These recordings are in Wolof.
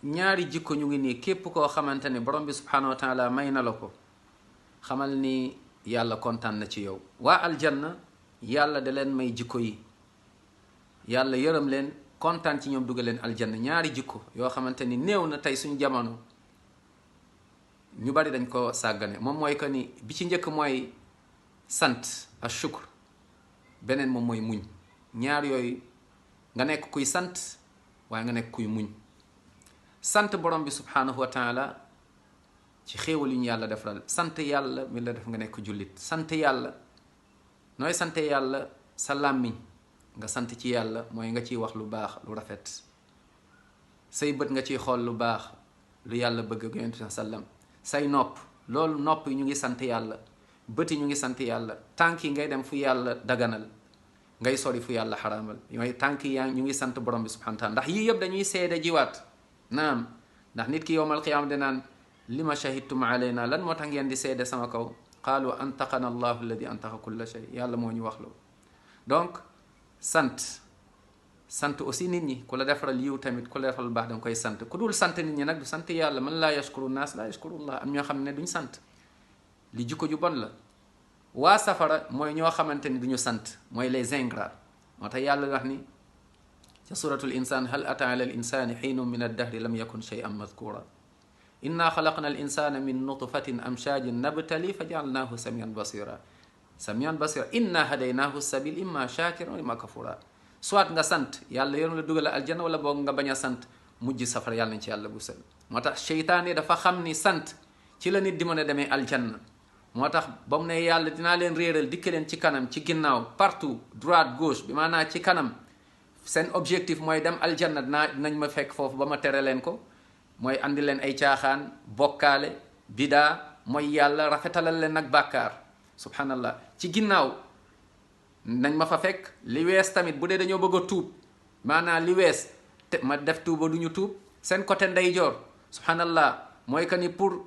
ñaari jikko ñu ngi nii képp koo xamante ne borom bi subhanahu wa taala may na la ko xamal ni yàlla kontaan na ci yow. waa aljanna yàlla da leen may jikko yi, yàlla yërëm leen kontaan ci ñoom dugal leen aljanna. ñaari jikko yoo xamante ni néew na tey suñu jamono ñu bari dañ ko sàggane. moom mooy que ni bi ci njëkk mooy sant ak shukr, beneen moom mooy muñ. ñaar yooyu nga nekk kuy sant waaye nga nekk kuy muñ. sant borom bi subhanahu wa taala ci xéewal yu ñu yàlla defal. sant yàlla mi la def nga nekk jullit. sant yàlla nooy sante yàlla, sa làmmiñ nga sant ci yàlla mooy nga ciy wax lu baax lu rafet, say bët nga ciy xool lu baax lu yàlla bëgg ak yonent bi sallam. say nopp, loolu nopp yi ñu ngi sant yàlla, bët yi ñu ngi sant yàlla, tànk yi ngay dem fu yàlla daganal, ngay sori fu yàlla xaraamal. mooy tànk yi ñu ngi sant borom bi subhanahu wa taala. ndax yii yëpp dañuy seede jiwaat. naam, ndax nit ki yowmal qiyaama danaan lima shahidtum alayna, lan moo tax ngeen di seede sama kaw. qaalu antaqana allahu alladi antaqa kulla shay, yàlla moo ñu wax loolu. donc sant aussi nit ñi, ku la defaral yiw tamit, ku la defaral baax danga koy sant. ku dul sant nit ñi nag du sant yàlla. man laa yashkuru naas laa yashkurullah. am ñoo xam ne duñ sant, li jikko ju bon la. waa safara mooy ñoo xamante ni duñu sant, mooy les ingrats. moo tax yàlla wax ni ca suratul insan, hal ata ala al insani xiinun min addahri lam yakun shay'an madkura inna xalaqna al insana min nutfatin amshajin nabtali fa jaalnaahu samian basira. samian basira, inna hadaynaahu sabil imma shakiran wa imma kafura. soit nga sant yàlla yoon la dugal aljanna, wala boog nga bañ a sant mujj safara. yàlla nañ ci yàlla busal. moo tax seytaane dafa xam ni sant ci la nit di mën a demee aljanna. moo tax ba mu ne yàlla dinaa leen réeral dikke leen ci kanam ci ginnaaw, partout, droite gauche, bi maanaa ci kanam. seen objectif mooy dem aljanna, dinañ ma fekk foofu ba ma tere leen ko. mooy andi leen ay caaxaan, bokkaale, bidaa, mooy yàlla, rafetalal leen nag bàkkaar. subhanallah, ci ginnaaw nañ ma fa fekk. li wees tamit bu dee dañoo bëgg a tuub, maanaam li wees te ma def tuuba du ñu tuub. seen côté ndeyjoor, subhanallah, mooy que ni pour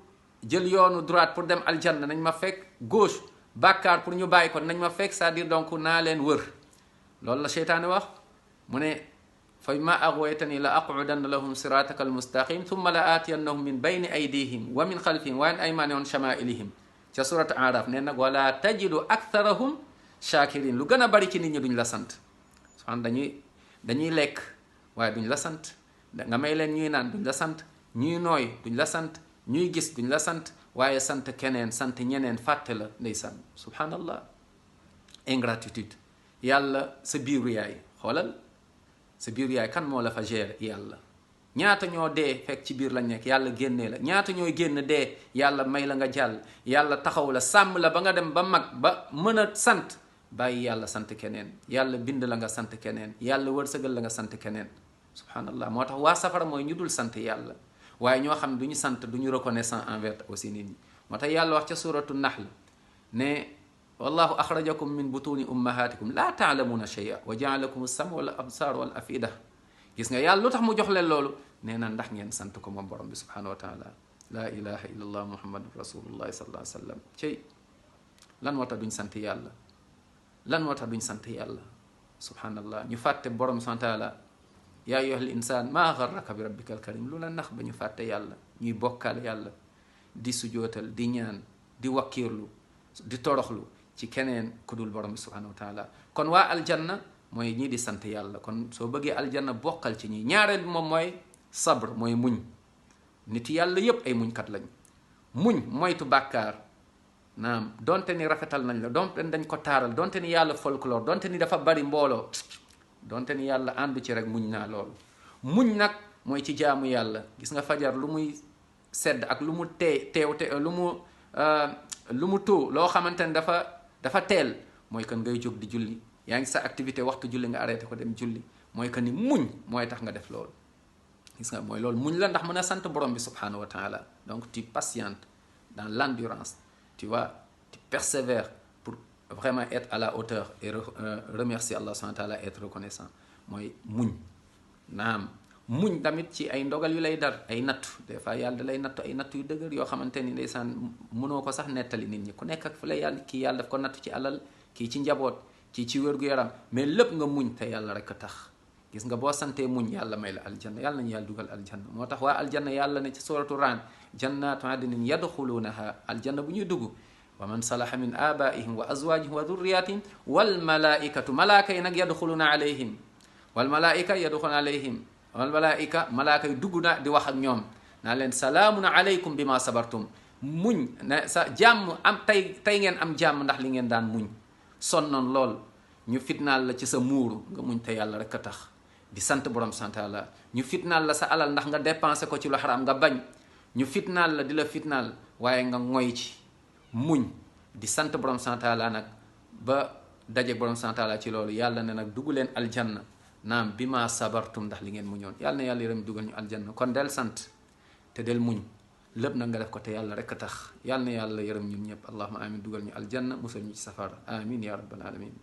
jël yoonu droite pour dem aljanna nañ ma fekk. gauche, bàkkaar pour ñu bàyyi ko nañ ma fekk. c'est-à-dire donc naa leen wër. loolu la seytaane wax. mu ne fa ma aghwaytani la aqudanna lahum sirataka almustaqim thumma la aatiyannahum min bayni aydihim wa min xalfihim wa an aymanihim wa shamailihim. ca surat araf ne nag wala tajidu aktharahum shakirin. lu gën a bari ci nit ñi duñ la sant. dañuy lekk waaye duñ la sant. nga may leen ñuy naan duñ la sant. ñuy nooy duñ la sant. ñuy gis duñ la sant. waaye sant keneen, sant ñeneen, fàtte la. ndeysaan, subhanallah. ingratitude. yàlla sa biiru yaay, xoolal sa biiru yaay kan moo la fa gérer? yàlla. ñaata ñoo dee fekk ci biir lañ nekk, yàlla génnee la. ñaata ñooy génn dee, yàlla may la nga jàll. yàlla taxaw la, sàmm la ba nga dem ba mag ba mën a sant. bàyyi yàlla sant keneen. yàlla bind la nga sant keneen. yàlla wërsëgal la nga sant keneen. subhanallah. moo tax waa safara mooy ñu dul sant yàlla, waaye ñoo xam ne du ñu sant, du ñu reconnaissant envers aussi nit ñi. moo tax yàlla wax ca suratu nahl ne wallahu axrajakum min butuni ummahatikum la taalamuuna shay'a wa jaalakum as-sam'a wal absar wal afida. gis nga yàlla lu tax mu jox leen loolu? nee na ndax ngeen sant ko moom borom bi subhanahu wa taala. la ilaha illa allah muhammadun rasulullah sallallahu alayhi wa sallam. cey lan moo tax duñ sant yàlla? lan moo tax duñ sant yàlla? subhanallah. ñu fàtte borom subhanahu wa taala. yaa ayyuhal insaan maa garraka bi rabbikal karim. lu la nax ba ñu fàtte yàlla? ñuy bokkaal yàlla, di sujootal, di ñaan, di wakkiirlu, di toroxlu ci keneen ku dul borom bi subhanahu wa taala. kon waa aljanna mooy ñii di sant yàlla. kon soo bëggee aljanna bokkal ci ñi. ñaareel bi moom mooy sabr, mooy muñ. nit yàlla yépp ay muñkat lañ. muñ moytu bàkkaar. naam, donte ni rafetal nañ la, donte ni dañ ko taaral, donte ni yàlla folklore, donte ni dafa bari mbooloo, donte ni yàlla àndu ci rek muñ naa loolu. muñ nag mooy ci jaamu yàlla. gis nga fajar lu muy sedd ak lu mu teew lu mu too loo xamante ne dafa teel, mooy kan ngay jóg di julli. yaa ngi sa activité, waxtu julli nga arrêté ko dem julli. mooy que ni muñ mooy tax nga def loolu. gis nga mooy loolu muñ la, ndax mën a sant borom bi subhanahu wa taala. donc tu patientes dans l'endurance, tu vois, tu persévères pour vraiment être à la hauteur et remercier Allah subhanahu wa taala, être reconnaissant. mooy muñ. naam, muñ tamit ci ay ndogal yu lay dar, ay nattu. des fois yàlla da lay nattu ay nattu yu dëgër yoo xamante ni ndeysaan mënoo ko sax nettali nit ñi. ku nekk ak fu lay yàlla, kii yàlla daf ko nattu ci alal, kii ci njaboot, kii ci wér-gu-yaram, mais lépp nga muñ te yàlla rek a tax. gis nga boo santee muñ yàlla may la aljanna yàlla nañu yàlla dugal aljanna moo tax waa aljanna yàlla ne ci suratu Ra'd jannatu adnin yadxulunaha aljanna bu ñuy dugg wa man salaha min abaihim wa azwajihim wa dhurriyatihim wal malaikatu malaaka yi nag yadxuluna alayhim wal malaika yadxuluna alayhim wal malaika malaaka yi dugg na di wax ak ñoom naa leen salaamun alaykum bima sabartum muñ ne sa jàmm am tey ngeen am jàmm ndax li ngeen daan muñ sonnoon lool ñu fitnaal la ci sa muuru nga muñ te yàlla rek a tax di sant borom sant Yàlla ñu fitnaal la sa alal ndax nga dépensé ko ci lu xaraam nga bañ ñu fitnaal la di la fitnaal waaye nga ngoy ci muñ di sant borom sant Yàlla nag ba daje borom sant Yàlla ci loolu yàlla ne nag dugg leen aljanna naam bi ma sabartum ndax li ngeen muñoon yàlla na yàlla yërëm dugal ñu aljanna kon del sant te del muñ lépp nag nga def ko te yàlla rek a tax yàlla na yàlla yërëm ñun ñëpp allahumma amin dugal ñu aljanna musal ñu ci safara amin ya rabbal alamin